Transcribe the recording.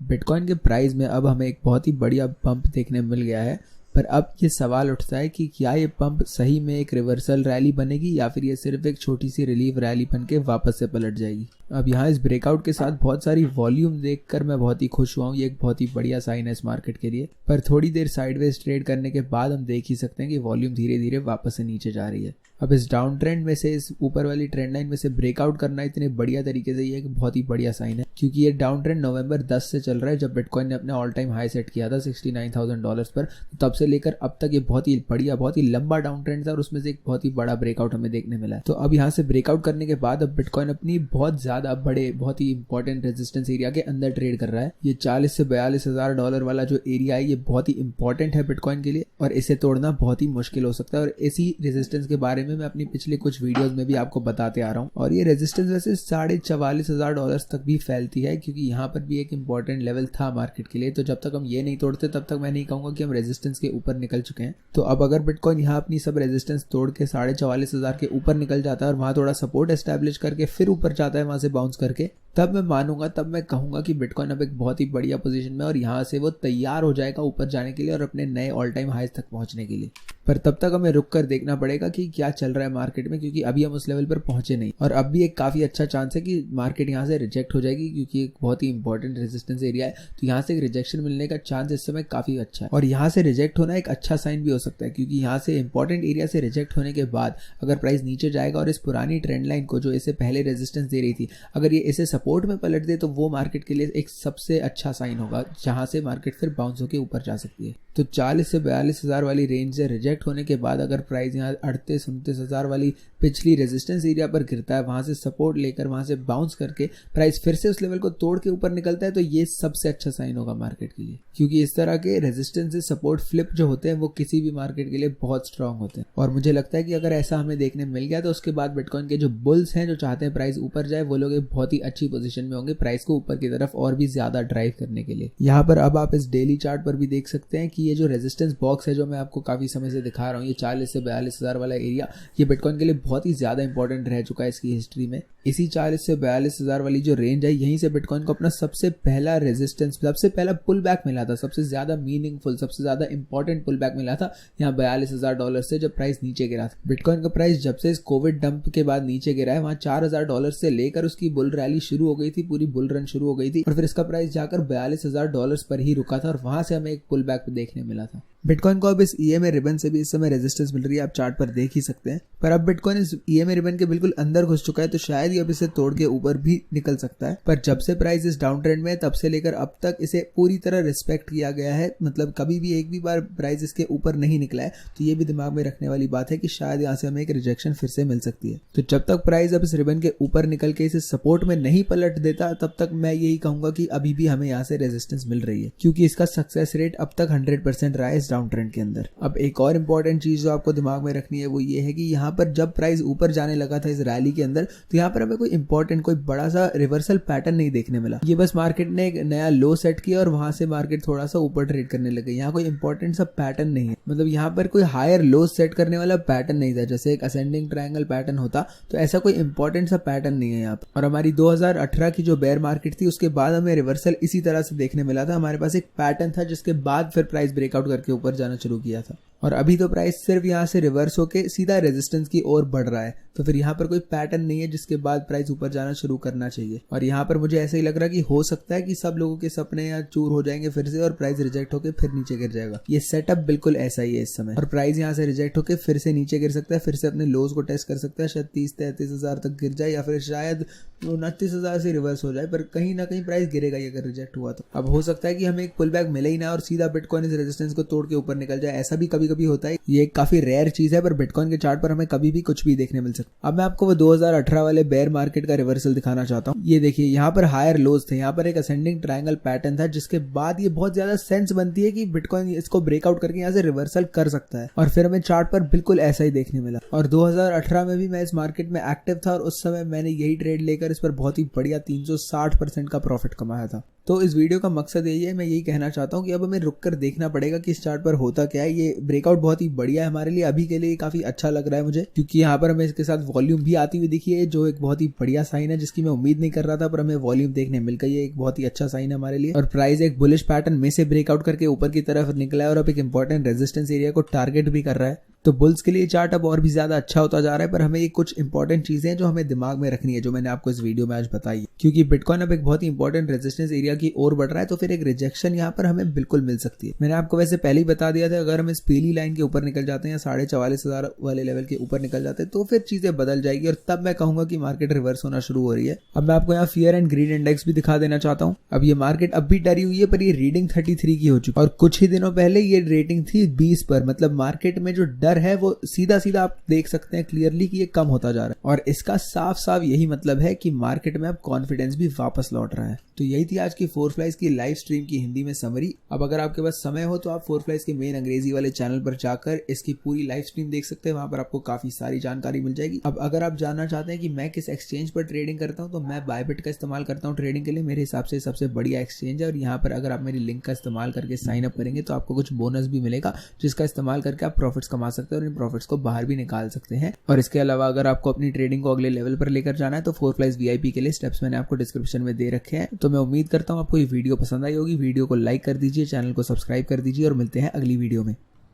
Bitcoin के price में अब हमें एक बहुत ही बढ़िया पंप देखने मिल गया है, पर अब ये सवाल उठता है कि क्या ये पंप सही में एक रिवर्सल रैली बनेगी या फिर ये सिर्फ एक छोटी सी रिलीफ रैली बन के वापस से पलट जाएगी। अब यहाँ इस ब्रेकआउट के साथ बहुत सारी वॉल्यूम देखकर मैं बहुत ही खुश हुआ हूँ। ये एक बहुत ही बढ़िया साइन है इस मार्केट के लिए, पर थोड़ी देर साइडवेज ट्रेड करने के बाद हम देख ही सकते हैं कि वॉल्यूम धीरे धीरे वापस से नीचे जा रही है। अब इस डाउन ट्रेंड में से, इस ऊपर वाली ट्रेंड लाइन में से ब्रेकआउट करना इतने बढ़िया तरीके से, ये एक बहुत ही बढ़िया साइन है, क्योंकि ये डाउन ट्रेंड नवंबर 10 से चल रहा है, जब बिटकॉइन ने अपने ऑल टाइम हाई सेट किया था $69,000 पर। तब से लेकर अब तक ये बहुत ही बढ़िया, बहुत ही लंबा डाउन ट्रेंड था और उसमें से एक बहुत ही बड़ा ब्रेकआउट हमें देखने मिला है। तो अब यहाँ से ब्रेकआउट करने के बाद अब बिटकॉइन अपनी बहुत ज्यादा बड़े, बहुत ही इंपॉर्टेंट रेजिस्टेंस एरिया के अंदर ट्रेड कर रहा है। ये $40,000 से $42,000 वाला जो एरिया है, ये बहुत ही इंपॉर्टेंट है बिटकॉइन के लिए और इसे तोड़ना बहुत ही मुश्किल हो सकता है। और इसी रेजिस्टेंस के बारे में मैं अपनी पिछले कुछ वीडियोस में भी आपको बताते आ रहा हूँ। और ये रेजिस्टेंस वैसे $44,000 तक भी फैलती है, क्योंकि यहाँ पर भी एक इंपॉर्टेंट लेवल था मार्केट के लिए। तो जब तक हम ये नहीं तोड़ते तब तक मैं नहीं कहूंगा कि हम रेजिस्टेंस के ऊपर निकल चुके हैं। तो अब अगर बिटकॉइन यहाँ अपनी सब रेजिस्टेंस तोड़ के $44,000 के ऊपर निकल जाता है और वहां थोड़ा सपोर्ट एस्टैब्लिश करके फिर ऊपर जाता है वहां से बाउंस करके, तब मैं मानूंगा, तब मैं कहूंगा कि बिटकॉइन अब एक बहुत ही बढ़िया पोजीशन में और यहाँ से वो तैयार हो जाएगा ऊपर जाने के लिए और अपने नए ऑल टाइम हाईज तक पहुंचने के लिए। पर तब तक हमें रुक कर देखना पड़ेगा कि क्या चल रहा है मार्केट में, क्योंकि अभी हम उस लेवल पर पहुंचे नहीं। और अब भी एक काफी अच्छा चांस है कि मार्केट यहाँ से रिजेक्ट हो जाएगी, क्योंकि एक बहुत ही इंपॉर्टेंट रेजिस्टेंस एरिया है। तो यहाँ से एक रिजेक्शन मिलने का चांस इस समय काफी अच्छा है। और यहाँ से रिजेक्ट होना एक अच्छा साइन भी हो सकता है, क्योंकि यहाँ से इंपॉर्टेंट एरिया से रिजेक्ट होने के बाद अगर प्राइस नीचे जाएगा और इस पुरानी ट्रेंड लाइन को, जो इसे पहले रेजिस्टेंस दे रही थी, अगर ये इसे सपोर्ट में पलट दे तो वो मार्केट के लिए एक सबसे अच्छा साइन होगा, जहां से मार्केट फिर बाउंस होकर ऊपर जा सकती है। तो 40,000 से 42,000 वाली रेंज से रिजेक्ट होने के बाद अगर प्राइस यहाँ 38,000-39,000 वाली पिछली रेजिस्टेंस एरिया पर गिरता है, वहां से सपोर्ट लेकर वहां से बाउंस करके प्राइस फिर से उस लेवल को तोड़ के ऊपर निकलता है, तो ये सबसे अच्छा साइन होगा मार्केट के लिए। क्योंकि इस तरह के रेजिस्टेंस से सपोर्ट फ्लिप जो होते हैं वो किसी भी मार्केट के लिए बहुत स्ट्रांग होते हैं। और मुझे लगता है कि अगर ऐसा हमें देखने मिल गया तो उसके बाद बिटकॉइन के जो बुल्स हैं, जो चाहते हैं प्राइस ऊपर जाए, वो लोग एक बहुत ही अच्छी पोजीशन में होंगे प्राइस को ऊपर की तरफ और भी ज्यादा ड्राइव करने के लिए। यहाँ पर अब आप इस डेली चार्ट पर भी देख सकते हैं कि ये जो रेजिस्टेंस बॉक्स है, जो मैं आपको काफी समय से दिखा रहा हूँ, ये 40,000 से 42,000 वाला एरिया, ये बिटकॉइन के लिए बहुत ही ज्यादा इंपॉर्टेंट रह चुका है इसकी हिस्ट्री में। इसी 40,000 से 42,000 वाली जो रेंज है, यहीं से बिटकॉइन को अपना सबसे पहला रेजिस्टेंस, सबसे पहला पुल बैक मिला था, सबसे ज्यादा मीनिंगफुल, सबसे ज्यादा इंपॉर्टेंट पुल बैक मिला था यहाँ $42,000 से, जब प्राइस नीचे गिरा था। बिटकॉइन का प्राइस जब से इस कोविड डंप के बाद नीचे गिरा है, वहां $4,000 से लेकर उसकी बुल रैली शुरू हो गई थी, पूरी बुल रन शुरू हो गई थी, और फिर इसका प्राइस जाकर $42,000 पर ही रुका था और वहां से हमें एक पुल बैक देखने मिला था। बिटकॉइन को अब इस EMA रिबन से भी इस समय रेजिस्टेंस मिल रही है, आप चार्ट पर देख ही सकते हैं। पर अब बिटकॉइन इस EMA रिबन के बिल्कुल अंदर घुस चुका है, तो शायद ये अब इसे तोड़ के ऊपर भी निकल सकता है। पर जब से प्राइस इस डाउन ट्रेंड में है, तब से लेकर अब तक इसे पूरी तरह रिस्पेक्ट किया गया है, मतलब कभी भी एक भी बार प्राइस इसके ऊपर नहीं निकला है। तो ये भी दिमाग में रखने वाली बात है कि शायद यहाँ से हमें एक रिजेक्शन फिर से मिल सकती है। तो जब तक प्राइस अब इस रिबन के ऊपर निकल के इसे सपोर्ट में नहीं पलट देता, तब तक मैं यही कहूंगा कि अभी भी हमें यहाँ से रेजिस्टेंस मिल रही है, क्योंकि इसका सक्सेस रेट अब तक 100% रहा है इस डाउन ट्रेंड के अंदर। अब एक और इंपॉर्टेंट चीज जो आपको दिमाग में रखनी है वो ये है कि यहाँ पर जब प्राइस ऊपर जाने लगा था इस रैली के अंदर, तो यहाँ पर हमें कोई इंपॉर्टेंट, कोई बड़ा सा रिवर्सल पैटर्न नहीं देखने मिला। ये बस मार्केट ने एक नया लो सेट किया और वहां से मार्केट थोड़ा सा ऊपर ट्रेड करने लगे। यहाँ कोई इंपॉर्टेंट सा पैटर्न नहीं है, मतलब यहाँ पर कोई हायर लो सेट करने वाला पैटर्न नहीं था, जैसे एक असेंडिंग ट्रायंगल पैटर्न होता, तो ऐसा कोई इंपॉर्टेंट सा पैटर्न नहीं है यहाँ पर। और हमारी 2018 की जो बेयर मार्केट थी, उसके बाद हमें रिवर्सल इसी तरह से देखने मिला था। हमारे पास एक पैटर्न था जिसके बाद फिर प्राइस ब्रेकआउट करके ऊपर जाना शुरू किया था, और अभी तो प्राइस सिर्फ यहाँ से रिवर्स होके सीधा रेजिस्टेंस की ओर बढ़ रहा है। तो फिर यहाँ पर कोई पैटर्न नहीं है जिसके बाद प्राइस ऊपर जाना शुरू करना चाहिए। और यहाँ पर मुझे ऐसा ही लग रहा है कि हो सकता है कि सब लोगों के सपने यहाँ चूर हो जाएंगे फिर से और प्राइस रिजेक्ट होकर फिर नीचे गिर जाएगा। ये सेटअप बिल्कुल ऐसा ही है इस समय, और प्राइस यहाँ से रिजेक्ट होकर फिर से नीचे गिर सकता है, फिर से अपने लोज को टेस्ट कर सकता है, शायद 30-33 हजार तक गिर जाए, या फिर शायद 29,000 से रिवर्स हो जाए, पर कहीं ना कहीं प्राइस गिरेगा ही अगर रिजेक्ट हुआ तो। अब हो सकता है कि हमें एक पुल बैक मिले ही ना और सीधा बिटकॉइन इस रेजिस्टेंस को तोड़ के ऊपर निकल जाए, ऐसा भी कभी कभी होता है। ये काफी रेयर चीज है, पर बिटकॉइन के चार्ट पर हमें कभी भी कुछ भी देखने मिल सकता है। अब मैं आपको वो 2018 वाले बेयर मार्केट का रिवर्सल दिखाना चाहता हूँ। ये देखिए, यहाँ पर हायर लोज थे, यहाँ पर एक असेंडिंग ट्रायंगल पैटर्न था, जिसके बाद ये बहुत ज्यादा सेंस बनती है कि बिटकॉइन इसको ब्रेकआउट करके यहाँ से रिवर्सल कर सकता है, और फिर हमें चार्ट पर बिल्कुल ऐसा ही देखने मिला। और 2018 में भी मैं इस मार्केट में एक्टिव था और उस समय मैंने यही ट्रेड लेकर इस पर बहुत ही बढ़िया 360% का प्रॉफिट कमाया था। तो इस वीडियो का मकसद यही है, मैं यही कहना चाहता हूँ कि अब हमें रुक कर देखना पड़ेगा कि इस चार्ट पर होता क्या है। ये ब्रेकआउट बहुत ही बढ़िया है हमारे लिए, अभी के लिए काफी अच्छा लग रहा है मुझे, क्योंकि यहाँ पर हमें इसके साथ वॉल्यूम भी आती हुई दिखी है, जो एक बहुत ही बढ़िया साइन है जिसकी मैं उम्मीद नहीं कर रहा था, पर हमें वॉल्यूम देखने मिल गई है, एक बहुत ही अच्छा साइन है हमारे लिए। और प्राइस एक बुलिश पैटर्न में से ब्रेकआउट करके ऊपर की तरफ निकला है और अब एक इंपॉर्टेंट रेजिस्टेंस एरिया को टारगेट भी कर रहा है। तो बुल्स के लिए चार्ट अब और भी ज्यादा अच्छा होता जा रहा है, पर हमें ये कुछ इंपॉर्टेंट चीजें हैं जो हमें दिमाग में रखनी है, जो मैंने आपको इस वीडियो में आज बताई है। क्योंकि बिटकॉइन अब एक बहुत ही इंपॉर्टेंट रेजिस्टेंस एरिया की ओर बढ़ रहा है, तो फिर एक रिजेक्शन यहाँ पर हमें बिल्कुल मिल सकती है। मैंने आपको वैसे पहले ही बता दिया था, अगर हम इस पीली लाइन के ऊपर निकल जाते हैं या 44,500 वाले लेवल के ऊपर निकल जाते हैं तो फिर चीजें बदल जाएगी और तब मैं कहूंगा कि मार्केट रिवर्स होना शुरू हो रही है। अब मैं आपको यहाँ फियर एंड ग्रीड इंडेक्स भी दिखा देना चाहता हूँ। अब ये मार्केट अब भी डरी हुई है, पर ये रीडिंग 33 की हो चुकी है और कुछ ही दिनों पहले ये रेटिंग थी 20 पर। मतलब मार्केट में जो डर है वो सीधा आप देख सकते हैं क्लियरली कि ये कम होता जा रहा है, और इसका साफ साफ यही मतलब है कि मार्केट में अब कॉन्फिडेंस भी वापस लौट रहा है। तो यही थी आज की फोर फ्लाइज की लाइव स्ट्रीम की हिंदी में समरी। अब अगर आपके पास समय हो तो आप फोर फ्लाइज के मेन अंग्रेजी वाले चैनल पर जाकर इसकी पूरी लाइव स्ट्रीम देख सकते हैं, वहां पर आपको काफी सारी जानकारी मिल जाएगी। अब अगर आप जानना चाहते हैं कि मैं किस एक्सचेंज पर ट्रेडिंग करता हूं, तो मैं बायबिट का इस्तेमाल करता हूं ट्रेडिंग के लिए। मेरे हिसाब से सबसे बढ़िया एक्सचेंज है, और यहाँ पर अगर आप मेरी लिंक का इस्तेमाल करके साइन अप करेंगे तो आपको कुछ बोनस भी मिलेगा, जिसका इस्तेमाल करके आप प्रॉफिट्स कमा सकते हैं और इन प्रॉफिट्स को बाहर भी निकाल सकते हैं। और इसके अलावा अगर आपको अपनी ट्रेडिंग को अगले लेवल पर लेकर जाना है तो फोर फ्लाइज वीआईपी के लिए स्टेप्स मैंने आपको डिस्क्रिप्शन में दे रखे हैं। तो मैं उम्मीद करता हूं आपको ये वीडियो पसंद आई होगी। वीडियो को लाइक कर दीजिए, चैनल को सब्सक्राइब कर दीजिए और मिलते हैं अगली वीडियो में।